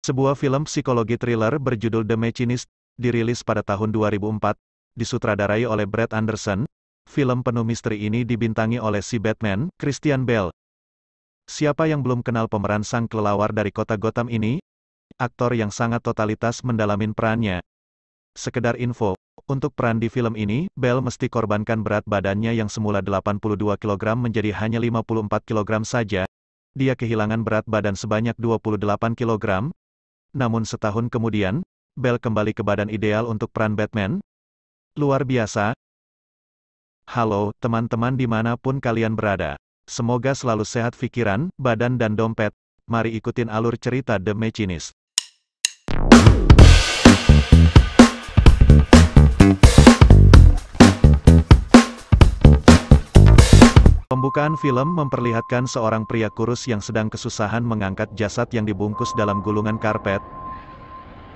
Sebuah film psikologi thriller berjudul The Machinist, dirilis pada tahun 2004, disutradarai oleh Brad Anderson. Film penuh misteri ini dibintangi oleh si Batman, Christian Bale. Siapa yang belum kenal pemeran sang kelelawar dari kota Gotham ini? Aktor yang sangat totalitas mendalamin perannya. Sekedar info, untuk peran di film ini, Bale mesti korbankan berat badannya yang semula 82 kg menjadi hanya 54 kg saja. Dia kehilangan berat badan sebanyak 28 kg. Namun setahun kemudian, Bale kembali ke badan ideal untuk peran Batman. Luar biasa. Halo, teman-teman dimanapun kalian berada. Semoga selalu sehat pikiran, badan dan dompet. Mari ikutin alur cerita The Machinist. Pembukaan film memperlihatkan seorang pria kurus yang sedang kesusahan mengangkat jasad yang dibungkus dalam gulungan karpet.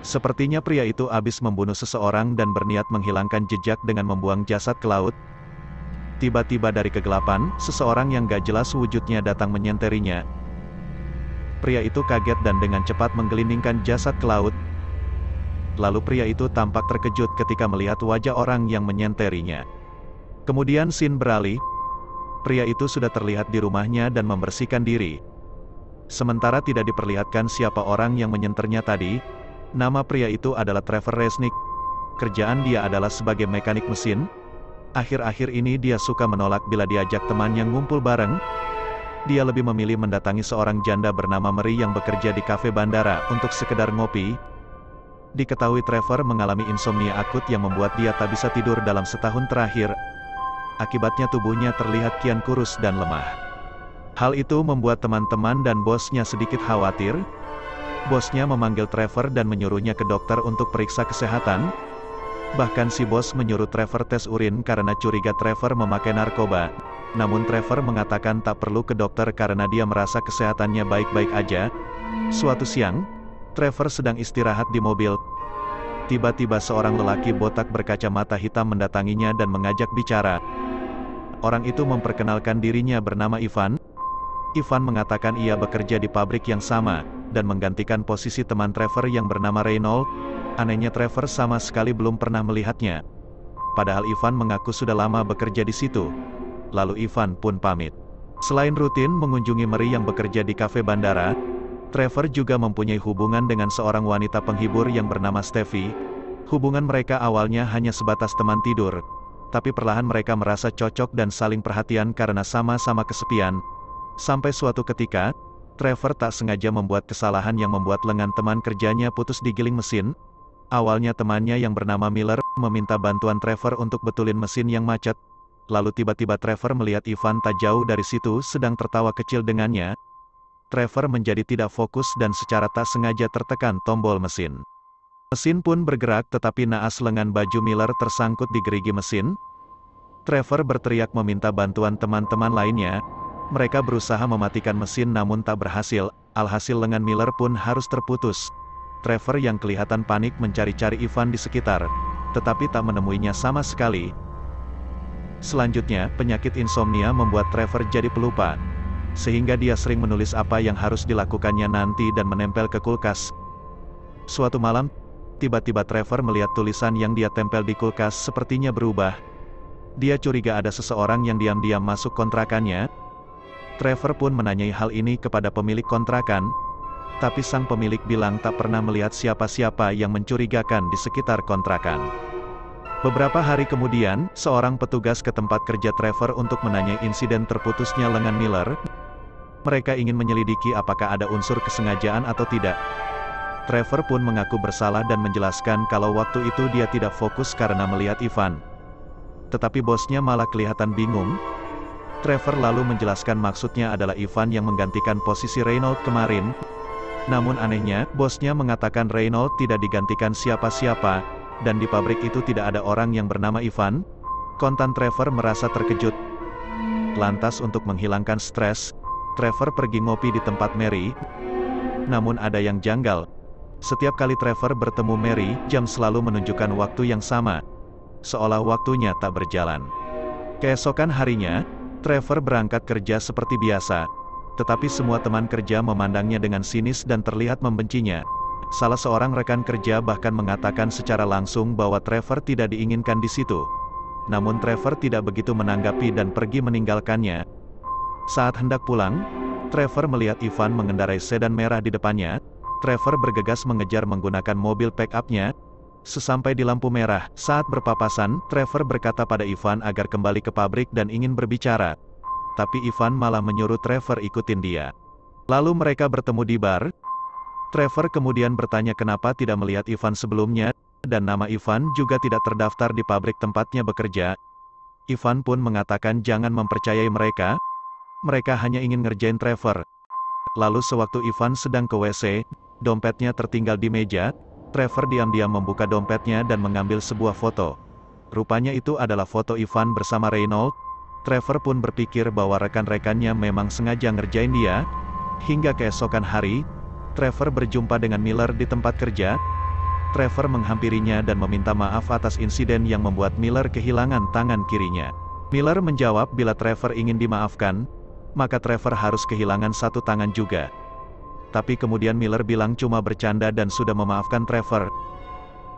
Sepertinya pria itu habis membunuh seseorang dan berniat menghilangkan jejak dengan membuang jasad ke laut. Tiba-tiba dari kegelapan, seseorang yang gak jelas wujudnya datang menyenterinya. Pria itu kaget dan dengan cepat menggelindingkan jasad ke laut. Lalu pria itu tampak terkejut ketika melihat wajah orang yang menyenterinya. Kemudian scene beralih. Pria itu sudah terlihat di rumahnya dan membersihkan diri. Sementara tidak diperlihatkan siapa orang yang menyenternya tadi. Nama pria itu adalah Trevor Resnick. Kerjaan dia adalah sebagai mekanik mesin. Akhir-akhir ini dia suka menolak bila diajak temannya ngumpul bareng. Dia lebih memilih mendatangi seorang janda bernama Mary yang bekerja di kafe bandara untuk sekedar ngopi. Diketahui Trevor mengalami insomnia akut yang membuat dia tak bisa tidur dalam setahun terakhir. Akibatnya tubuhnya terlihat kian kurus dan lemah. Hal itu membuat teman-teman dan bosnya sedikit khawatir. Bosnya memanggil Trevor dan menyuruhnya ke dokter untuk periksa kesehatan. Bahkan si bos menyuruh Trevor tes urin karena curiga Trevor memakai narkoba. Namun Trevor mengatakan tak perlu ke dokter karena dia merasa kesehatannya baik-baik aja. Suatu siang, Trevor sedang istirahat di mobil. Tiba-tiba seorang lelaki botak berkacamata hitam mendatanginya dan mengajak bicara. Orang itu memperkenalkan dirinya bernama Ivan. Ivan mengatakan ia bekerja di pabrik yang sama, dan menggantikan posisi teman Trevor yang bernama Reynold. Anehnya Trevor sama sekali belum pernah melihatnya. Padahal Ivan mengaku sudah lama bekerja di situ. Lalu Ivan pun pamit. Selain rutin mengunjungi Mary yang bekerja di kafe bandara, Trevor juga mempunyai hubungan dengan seorang wanita penghibur yang bernama Steffi. Hubungan mereka awalnya hanya sebatas teman tidur. Tapi perlahan mereka merasa cocok dan saling perhatian karena sama-sama kesepian. Sampai suatu ketika, Trevor tak sengaja membuat kesalahan yang membuat lengan teman kerjanya putus digiling mesin. Awalnya temannya yang bernama Miller meminta bantuan Trevor untuk betulin mesin yang macet. Lalu tiba-tiba Trevor melihat Ivan tak jauh dari situ sedang tertawa kecil dengannya. Trevor menjadi tidak fokus dan secara tak sengaja tertekan tombol mesin. Mesin pun bergerak tetapi naas lengan baju Miller tersangkut di gerigi mesin. Trevor berteriak meminta bantuan teman-teman lainnya. Mereka berusaha mematikan mesin namun tak berhasil, alhasil lengan Miller pun harus terputus. Trevor yang kelihatan panik mencari-cari Ivan di sekitar, tetapi tak menemuinya sama sekali. Selanjutnya, penyakit insomnia membuat Trevor jadi pelupa, sehingga dia sering menulis apa yang harus dilakukannya nanti dan menempel ke kulkas. Suatu malam, tiba-tiba Trevor melihat tulisan yang dia tempel di kulkas sepertinya berubah. Dia curiga ada seseorang yang diam-diam masuk kontrakannya. Trevor pun menanyai hal ini kepada pemilik kontrakan, tapi sang pemilik bilang tak pernah melihat siapa-siapa yang mencurigakan di sekitar kontrakan. Beberapa hari kemudian, seorang petugas ke tempat kerja Trevor untuk menanyai insiden terputusnya lengan Miller. Mereka ingin menyelidiki apakah ada unsur kesengajaan atau tidak. Trevor pun mengaku bersalah dan menjelaskan kalau waktu itu dia tidak fokus karena melihat Ivan. Tetapi bosnya malah kelihatan bingung. Trevor lalu menjelaskan maksudnya adalah Ivan yang menggantikan posisi Reynold kemarin. Namun anehnya, bosnya mengatakan Reynold tidak digantikan siapa-siapa, dan di pabrik itu tidak ada orang yang bernama Ivan. Kontan Trevor merasa terkejut. Lantas untuk menghilangkan stres, Trevor pergi ngopi di tempat Mary. Namun ada yang janggal. Setiap kali Trevor bertemu Mary, jam selalu menunjukkan waktu yang sama. Seolah waktunya tak berjalan. Keesokan harinya, Trevor berangkat kerja seperti biasa. Tetapi semua teman kerja memandangnya dengan sinis dan terlihat membencinya. Salah seorang rekan kerja bahkan mengatakan secara langsung bahwa Trevor tidak diinginkan di situ. Namun Trevor tidak begitu menanggapi dan pergi meninggalkannya. Saat hendak pulang, Trevor melihat Ivan mengendarai sedan merah di depannya. Trevor bergegas mengejar menggunakan mobil pick-up-nya. Sesampai di lampu merah, saat berpapasan, Trevor berkata pada Ivan agar kembali ke pabrik dan ingin berbicara. Tapi Ivan malah menyuruh Trevor ikutin dia. Lalu mereka bertemu di bar. Trevor kemudian bertanya kenapa tidak melihat Ivan sebelumnya, dan nama Ivan juga tidak terdaftar di pabrik tempatnya bekerja. Ivan pun mengatakan jangan mempercayai mereka. Mereka hanya ingin ngerjain Trevor. Lalu sewaktu Ivan sedang ke WC, dompetnya tertinggal di meja. Trevor diam-diam membuka dompetnya dan mengambil sebuah foto. Rupanya itu adalah foto Ivan bersama Reynolds. Trevor pun berpikir bahwa rekan-rekannya memang sengaja ngerjain dia. Hingga keesokan hari, Trevor berjumpa dengan Miller di tempat kerja. Trevor menghampirinya dan meminta maaf atas insiden yang membuat Miller kehilangan tangan kirinya. Miller menjawab bila Trevor ingin dimaafkan, maka Trevor harus kehilangan satu tangan juga. Tapi kemudian Miller bilang cuma bercanda dan sudah memaafkan Trevor.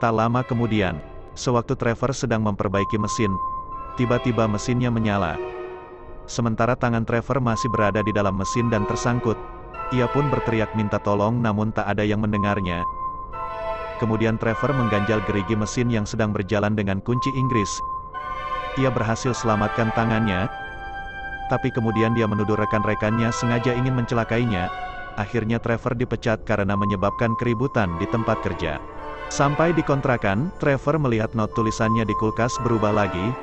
Tak lama kemudian, sewaktu Trevor sedang memperbaiki mesin, tiba-tiba mesinnya menyala. Sementara tangan Trevor masih berada di dalam mesin dan tersangkut. Ia pun berteriak minta tolong namun tak ada yang mendengarnya. Kemudian Trevor mengganjal gerigi mesin yang sedang berjalan dengan kunci Inggris. Ia berhasil selamatkan tangannya. Tapi kemudian dia menuduh rekan-rekannya sengaja ingin mencelakainya. Akhirnya Trevor dipecat karena menyebabkan keributan di tempat kerja. Sampai di kontrakan, Trevor melihat not tulisannya di kulkas berubah lagi.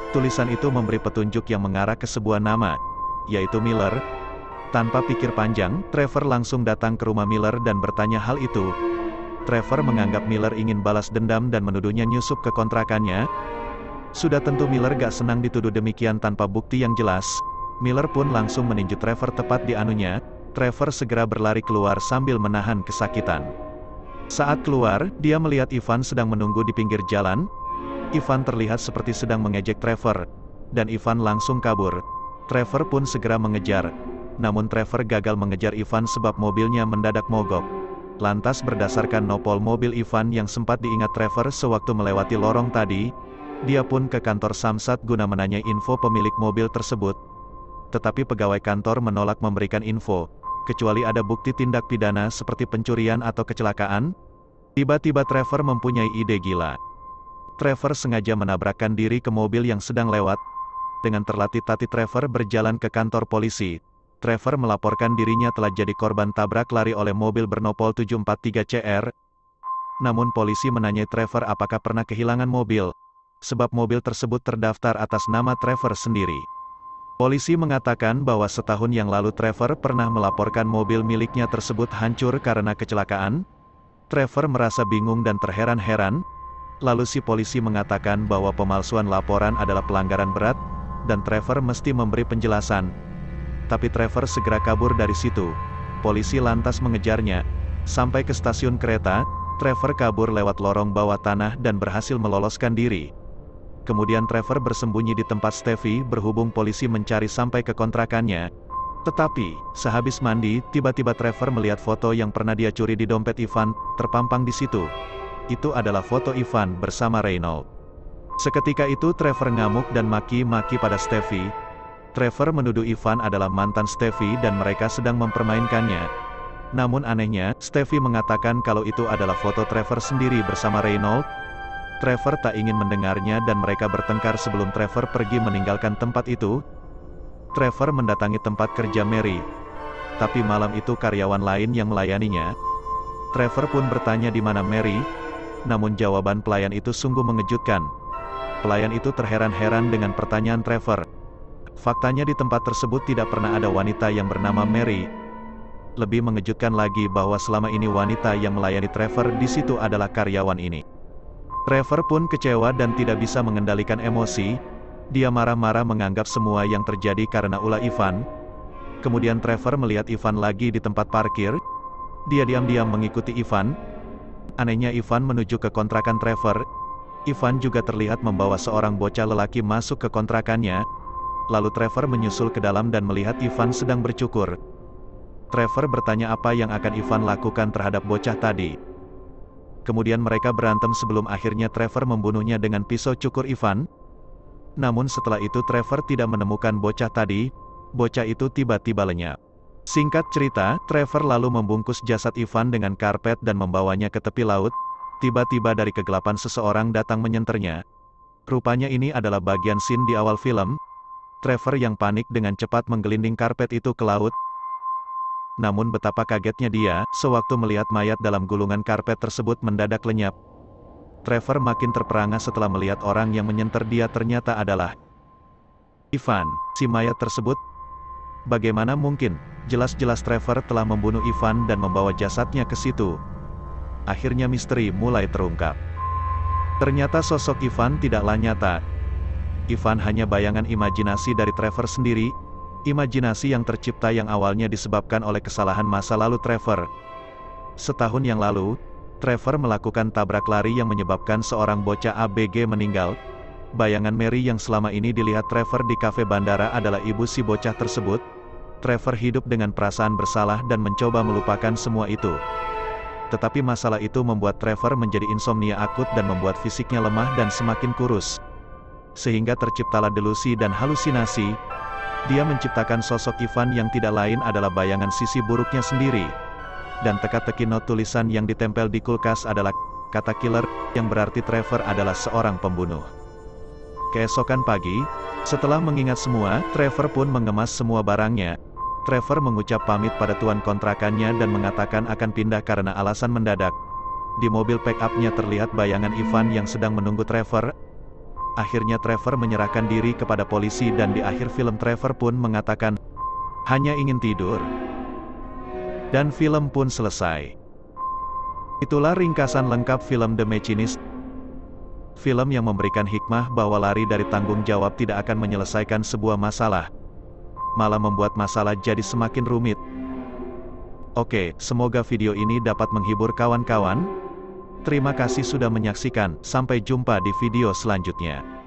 Tulisan itu memberi petunjuk yang mengarah ke sebuah nama, yaitu Miller. Tanpa pikir panjang, Trevor langsung datang ke rumah Miller dan bertanya hal itu. Trevor menganggap Miller ingin balas dendam dan menuduhnya nyusup ke kontrakannya. Sudah tentu Miller gak senang dituduh demikian tanpa bukti yang jelas. Miller pun langsung meninju Trevor tepat di anunya. Trevor segera berlari keluar sambil menahan kesakitan. Saat keluar, dia melihat Ivan sedang menunggu di pinggir jalan. Ivan terlihat seperti sedang mengejek Trevor, dan Ivan langsung kabur. Trevor pun segera mengejar. Namun Trevor gagal mengejar Ivan sebab mobilnya mendadak mogok. Lantas berdasarkan nopol mobil Ivan yang sempat diingat Trevor sewaktu melewati lorong tadi, dia pun ke kantor Samsat guna menanyai info pemilik mobil tersebut. Tetapi pegawai kantor menolak memberikan info, kecuali ada bukti tindak pidana seperti pencurian atau kecelakaan. Tiba-tiba Trevor mempunyai ide gila. Trevor sengaja menabrakkan diri ke mobil yang sedang lewat. Dengan terlatih-tatih Trevor berjalan ke kantor polisi. Trevor melaporkan dirinya telah jadi korban tabrak lari oleh mobil bernopol 743CR. Namun polisi menanyai Trevor apakah pernah kehilangan mobil, sebab mobil tersebut terdaftar atas nama Trevor sendiri. Polisi mengatakan bahwa setahun yang lalu Trevor pernah melaporkan mobil miliknya tersebut hancur karena kecelakaan. Trevor merasa bingung dan terheran-heran. Lalu si polisi mengatakan bahwa pemalsuan laporan adalah pelanggaran berat, dan Trevor mesti memberi penjelasan. Tapi Trevor segera kabur dari situ. Polisi lantas mengejarnya. Sampai ke stasiun kereta, Trevor kabur lewat lorong bawah tanah dan berhasil meloloskan diri. Kemudian Trevor bersembunyi di tempat Steffi berhubung polisi mencari sampai ke kontrakannya. Tetapi, sehabis mandi, tiba-tiba Trevor melihat foto yang pernah dia curi di dompet Ivan, terpampang di situ. Itu adalah foto Ivan bersama Reynolds. Seketika itu Trevor ngamuk dan maki-maki pada Steffi. Trevor menuduh Ivan adalah mantan Steffi dan mereka sedang mempermainkannya. Namun anehnya, Steffi mengatakan kalau itu adalah foto Trevor sendiri bersama Reynolds. Trevor tak ingin mendengarnya dan mereka bertengkar sebelum Trevor pergi meninggalkan tempat itu. Trevor mendatangi tempat kerja Mary. Tapi malam itu karyawan lain yang melayaninya. Trevor pun bertanya di mana Mary. Namun jawaban pelayan itu sungguh mengejutkan. Pelayan itu terheran-heran dengan pertanyaan Trevor. Faktanya di tempat tersebut tidak pernah ada wanita yang bernama Mary. Lebih mengejutkan lagi bahwa selama ini wanita yang melayani Trevor di situ adalah karyawan ini. Trevor pun kecewa dan tidak bisa mengendalikan emosi. Dia marah-marah menganggap semua yang terjadi karena ulah Ivan. Kemudian Trevor melihat Ivan lagi di tempat parkir. Dia diam-diam mengikuti Ivan. Anehnya Ivan menuju ke kontrakan Trevor. Ivan juga terlihat membawa seorang bocah lelaki masuk ke kontrakannya. Lalu Trevor menyusul ke dalam dan melihat Ivan sedang bercukur. Trevor bertanya apa yang akan Ivan lakukan terhadap bocah tadi. Kemudian mereka berantem sebelum akhirnya Trevor membunuhnya dengan pisau cukur Ivan. Namun setelah itu Trevor tidak menemukan bocah tadi, bocah itu tiba-tiba lenyap. Singkat cerita, Trevor lalu membungkus jasad Ivan dengan karpet dan membawanya ke tepi laut. Tiba-tiba dari kegelapan seseorang datang menyenternya. Rupanya ini adalah bagian scene di awal film. Trevor yang panik dengan cepat menggelinding karpet itu ke laut. Namun betapa kagetnya dia, sewaktu melihat mayat dalam gulungan karpet tersebut mendadak lenyap. Trevor makin terperangah setelah melihat orang yang menyenter dia ternyata adalah Ivan, si mayat tersebut. Bagaimana mungkin? Jelas-jelas Trevor telah membunuh Ivan dan membawa jasadnya ke situ. Akhirnya misteri mulai terungkap. Ternyata sosok Ivan tidaklah nyata. Ivan hanya bayangan imajinasi dari Trevor sendiri. Imajinasi yang tercipta yang awalnya disebabkan oleh kesalahan masa lalu Trevor. Setahun yang lalu, Trevor melakukan tabrak lari yang menyebabkan seorang bocah ABG meninggal. Bayangan Mary yang selama ini dilihat Trevor di kafe bandara adalah ibu si bocah tersebut. Trevor hidup dengan perasaan bersalah dan mencoba melupakan semua itu. Tetapi masalah itu membuat Trevor menjadi insomnia akut dan membuat fisiknya lemah dan semakin kurus. Sehingga terciptalah delusi dan halusinasi. Dia menciptakan sosok Ivan yang tidak lain adalah bayangan sisi buruknya sendiri. Dan teka-teki not tulisan yang ditempel di kulkas adalah kata killer, yang berarti Trevor adalah seorang pembunuh. Keesokan pagi, setelah mengingat semua, Trevor pun mengemas semua barangnya. Trevor mengucap pamit pada tuan kontrakannya dan mengatakan akan pindah karena alasan mendadak. Di mobil pick-up-nya terlihat bayangan Ivan yang sedang menunggu Trevor. Akhirnya Trevor menyerahkan diri kepada polisi dan di akhir film Trevor pun mengatakan, hanya ingin tidur. Dan film pun selesai. Itulah ringkasan lengkap film The Machinist. Film yang memberikan hikmah bahwa lari dari tanggung jawab tidak akan menyelesaikan sebuah masalah. Malah membuat masalah jadi semakin rumit. Oke, semoga video ini dapat menghibur kawan-kawan. Terima kasih sudah menyaksikan, sampai jumpa di video selanjutnya.